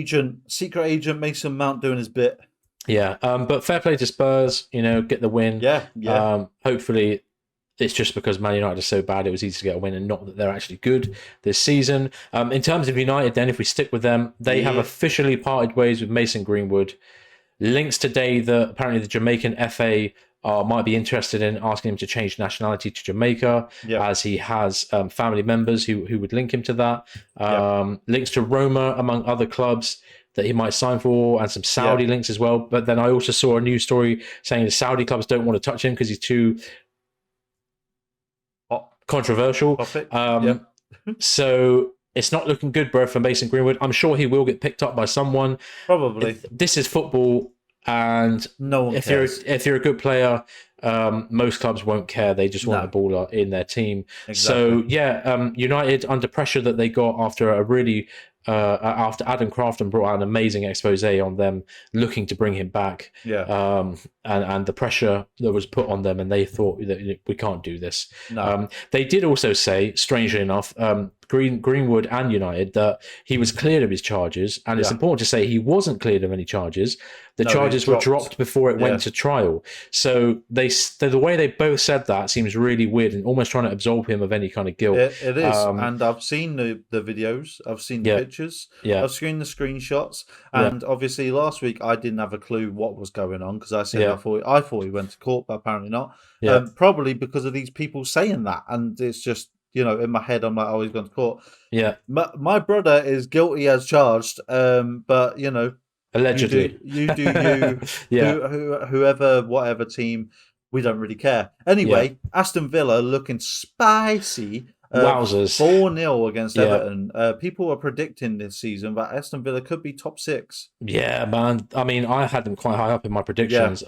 Secret agent Mason Mount doing his bit. Yeah, but fair play to Spurs, get the win. Yeah. Hopefully it's just because Man United are so bad it was easy to get a win, and not that they're actually good this season. In terms of United then, if we stick with them, they have officially parted ways with Mason Greenwood. Links today that apparently the Jamaican FA might be interested in asking him to change nationality to Jamaica, as he has family members who would link him to that. Links to Roma, among other clubs that he might sign for, and some Saudi links as well. But then I also saw a news story saying the Saudi clubs don't want to touch him because he's too controversial. So it's not looking good, bro, for Mason Greenwood. I'm sure he will get picked up by someone. Probably. This is football, and no one cares. If you're a good player, most clubs won't care. They just want a baller in their team. Exactly. So United under pressure that they got after a really after Adam Crafton brought out an amazing expose on them looking to bring him back. And the pressure that was put on them, and they thought that we can't do this. They did also say, strangely enough, Greenwood and United, that he was cleared of his charges, and it's important to say he wasn't cleared of any charges. The charges were dropped before it went to trial. So the way they both said that seems really weird, and almost trying to absolve him of any kind of guilt. It is, and I've seen the videos, I've seen the pictures, I've seen the screenshots, and obviously last week I didn't have a clue what was going on, because I said I thought he went to court, but apparently not. Probably because of these people saying that, and it's just, in my head I'm like, oh, he's gone to court. My brother is guilty as charged, but allegedly, you do whoever, whatever team, we don't really care. Anyway, Aston Villa looking spicy. Wowzers. 4-0 against Everton. People are predicting this season that Aston Villa could be top 6. Yeah, man. I mean, I had them quite high up in my predictions.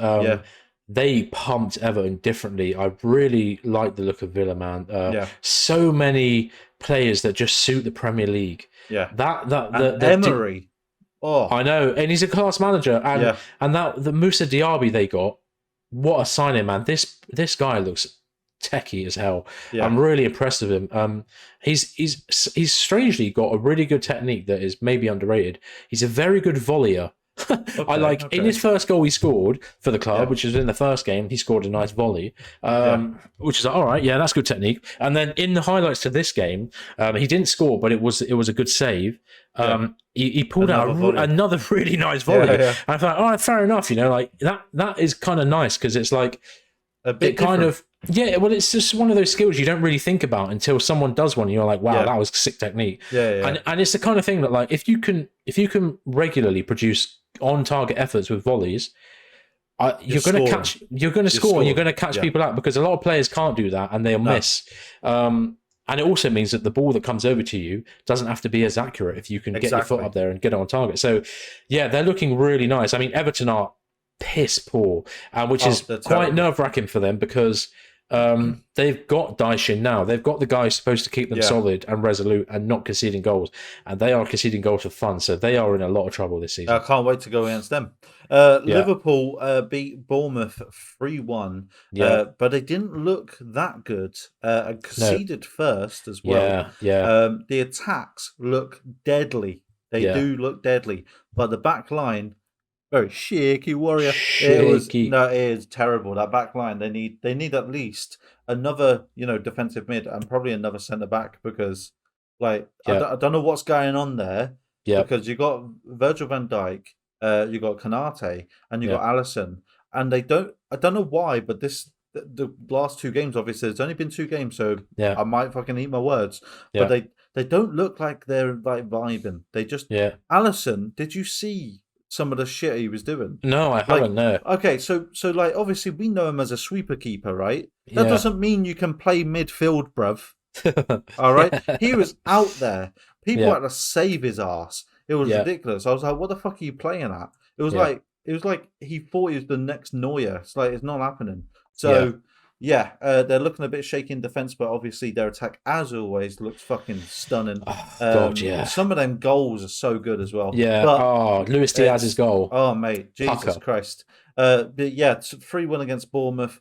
They pumped Everton differently. I really like the look of Villa, man. So many players that just suit the Premier League. Emery. I know, and he's a class manager. And the Moussa Diaby they got, what a signing, man. This guy looks techie as hell. I'm really impressed with him. He's strangely got a really good technique that is maybe underrated. He's a very good volleyer. In his first goal he scored for the club, which was in the first game, he scored a nice volley, which is like, all right, that's good technique. And then in the highlights to this game, he didn't score, but it was a good save. He pulled another really nice volley. And I thought, all right, fair enough. That is kind of nice, because it's like a bit kind of. Well, it's just one of those skills you don't really think about until someone does one. And you're like, wow, that was sick technique. And it's the kind of thing that, like, if you can regularly produce on target efforts with volleys, you're going to score, and you're going to catch people out, because a lot of players can't do that and they'll miss. And it also means that the ball that comes over to you doesn't have to be as accurate if you can get your foot up there and get it on target. So they're looking really nice. I mean, Everton are piss poor, which is quite nerve-wracking for them, because They've got Daishin now. They've got the guy who's supposed to keep them solid and resolute and not conceding goals, and they are conceding goals for fun. So they are in a lot of trouble this season. I can't wait to go against them. Liverpool beat Bournemouth 3-1, but they didn't look that good. Conceded first as well. The attacks look deadly. They do look deadly, but the back line, very shaky warrior. Shaky. It is terrible. That back line, they need at least another, defensive mid and probably another centre back, because I don't know what's going on there. Yeah, because you got Virgil van Dijk, you got Konate, and you got Alisson, and I don't know why, but the last 2 games, obviously, there's only been 2 games, so I might fucking eat my words, but they don't look like they're like vibing. They just Alisson, did you see some of the shit he was doing? No, I haven't. No. Okay, so obviously we know him as a sweeper keeper, right? That doesn't mean you can play midfield, bruv. All right, he was out there. People had to save his ass. It was ridiculous. I was like, "What the fuck are you playing at?" It was like he thought he was the next Neuer. It's like, it's not happening. So they're looking a bit shaky in defense, but obviously their attack, as always, looks fucking stunning. Some of them goals are so good as well. Yeah. But Luis Diaz's goal. Oh mate, Jesus Christ. But 3-1 against Bournemouth.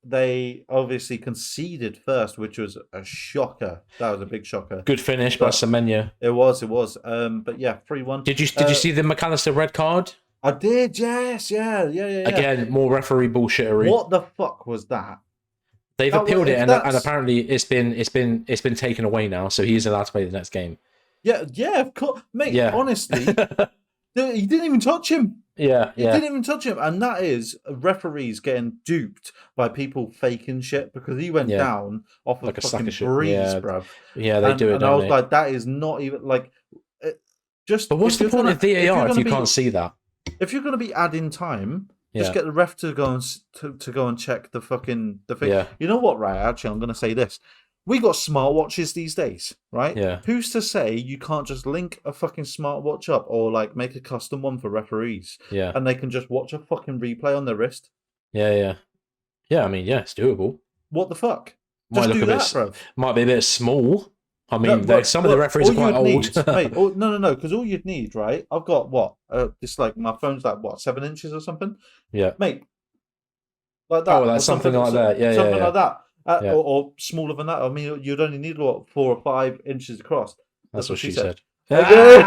They obviously conceded first, which was a shocker. That was a big shocker. Good finish by Semenyo. It was. But 3-1. Did you see the McAllister red card? I did. Yes. Yeah. Again, more referee bullshittery. What the fuck was that? They've appealed it, and apparently it's been taken away now, so he is allowed to play the next game. Yeah, of course, mate. Yeah. Honestly, he didn't even touch him. He didn't even touch him, and that is referees getting duped by people faking shit, because he went down off like a fucking breeze, bruv. Yeah, they do it. And I was like, that is not even like. But what's the point of VAR if you can't see that? If you're going to be adding time, just get the ref to go and to go and check the thing. Yeah. You know what, right? Actually, I'm going to say this. We got smartwatches these days, right? Yeah. Who's to say you can't just link a fucking smartwatch up, or like make a custom one for referees? Yeah. And they can just watch a fucking replay on their wrist. Yeah. I mean, it's doable. What the fuck? Just do that, bro. Might be a bit small. I mean, some of the referees are quite old. Mate, no. Because all you'd need, right? I've got what? It's like my phone's like what, 7 inches or something? Yeah, mate. Like that. Oh, that's something like that. Yeah, something like that. Or smaller than that. I mean, you'd only need what, 4 or 5 inches across. That's what she said. Hey!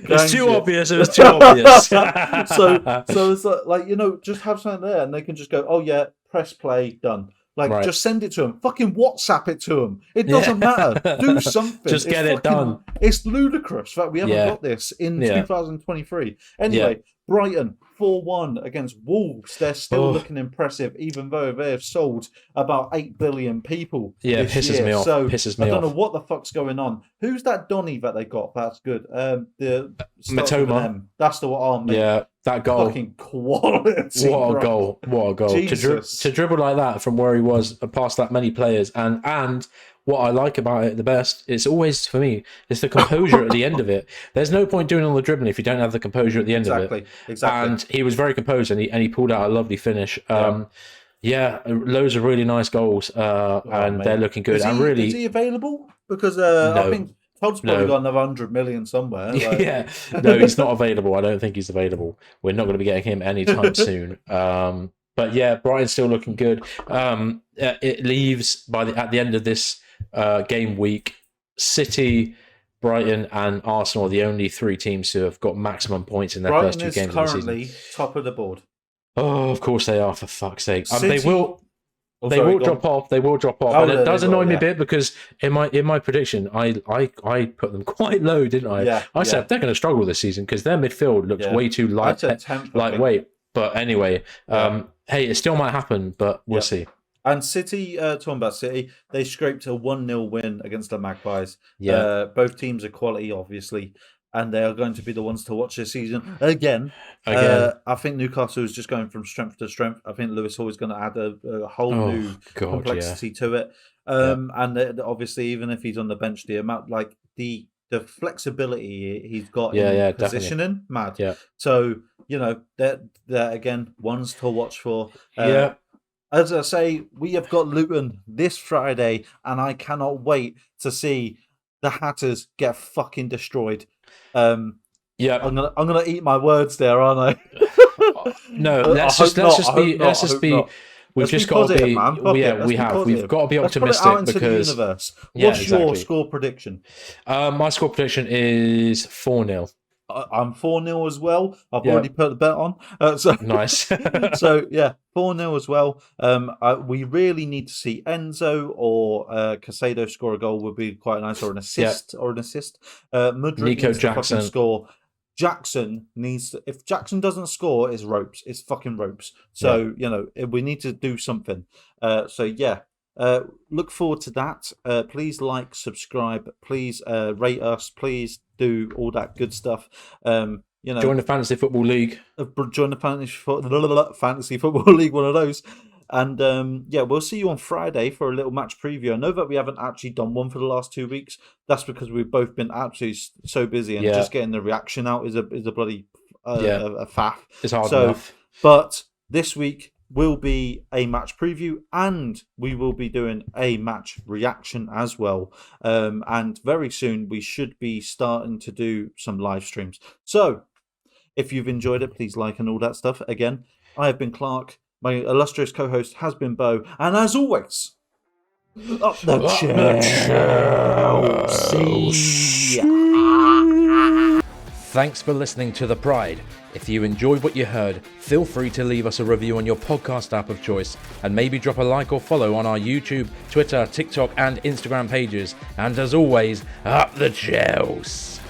It's too obvious. It was too obvious. so it's like just have something there, and they can just go, oh yeah, press play, done. Like, just send it to them. Fucking WhatsApp it to them. It doesn't matter. Do something. Just get it done. It's ludicrous that we haven't got this in 2023. Anyway, Brighton 4-1 against Wolves. They're still looking impressive, even though they have sold about 8 billion people. Yeah, it pisses me off. So I don't know what the fuck's going on. Who's that Donny that they got? That's good. The Matoma. That's the one. Yeah, that goal. Fucking quality. What a goal. What a goal. To dribble like that from where he was past that many players. And what I like about it the best, it's always, for me, it's the composure at the end of it. There's no point doing all the dribbling if you don't have the composure at the end of it. Exactly. And he was very composed, and he pulled out a lovely finish. Loads of really nice goals, and they're looking good. Is he available? Because I think Todd's probably got another 100 million somewhere. Like. No, he's not available. I don't think he's available. We're not going to be getting him anytime soon. But yeah, Brighton's still looking good. It leaves at the end of this game week, City, Brighton, and Arsenal are the only 3 teams who have got maximum points in their first 2 games of the season. Brighton is currently top of the board. Oh, of course they are, for fuck's sake. They will drop off. They will drop off. And it does annoy me a bit, because in my prediction, I put them quite low, didn't I? Yeah, I said they're going to struggle this season because their midfield looks way too lightweight. But anyway, hey, it still might happen, but we'll see. And City, talking about City, they scraped a 1-0 win against the Magpies. Yeah. Both teams are quality, obviously, and they are going to be the ones to watch this season again. I think Newcastle is just going from strength to strength. I think Lewis Hall is going to add a whole new complexity to it. And obviously, even if he's on the bench, the amount, like the flexibility he's got in positioning, definitely. Mad. Yeah. So they're again ones to watch for. As I say, we have got Luton this Friday, and I cannot wait to see the Hatters get fucking destroyed. Yeah, I'm gonna eat my words there, aren't I? No, let's just be. We've just got to be. Man. We've got to be optimistic. Let's put it out into because the universe. What's your score prediction? My score prediction is 4-0. I'm 4-0 as well. I've already put the bet on. Nice. So yeah, 4-0 as well. We really need to see Enzo or Casado score a goal. Would be quite nice, or an assist. Mudryk Nico needs Jackson to fucking score. Jackson needs to. If Jackson doesn't score, it's ropes. It's fucking ropes. So we need to do something. Look forward to that. Please like, subscribe. Please rate us. Please do all that good stuff. Join the Fantasy Football League. Join the Fantasy Football League, one of those. And we'll see you on Friday for a little match preview. I know that we haven't actually done one for the last 2 weeks. That's because we've both been absolutely so busy, and just getting the reaction out is a bloody a faff. It's hard enough. But this week will be a match preview, and we will be doing a match reaction as well. And very soon we should be starting to do some live streams. So if you've enjoyed it, please like and all that stuff. Again, I have been Clark. My illustrious co-host has been Bo. And as always, up the Chelsea. Thanks for listening to The Pride. If you enjoyed what you heard, feel free to leave us a review on your podcast app of choice, and maybe drop a like or follow on our YouTube, Twitter, TikTok and Instagram pages. And as always, up the Chelsea.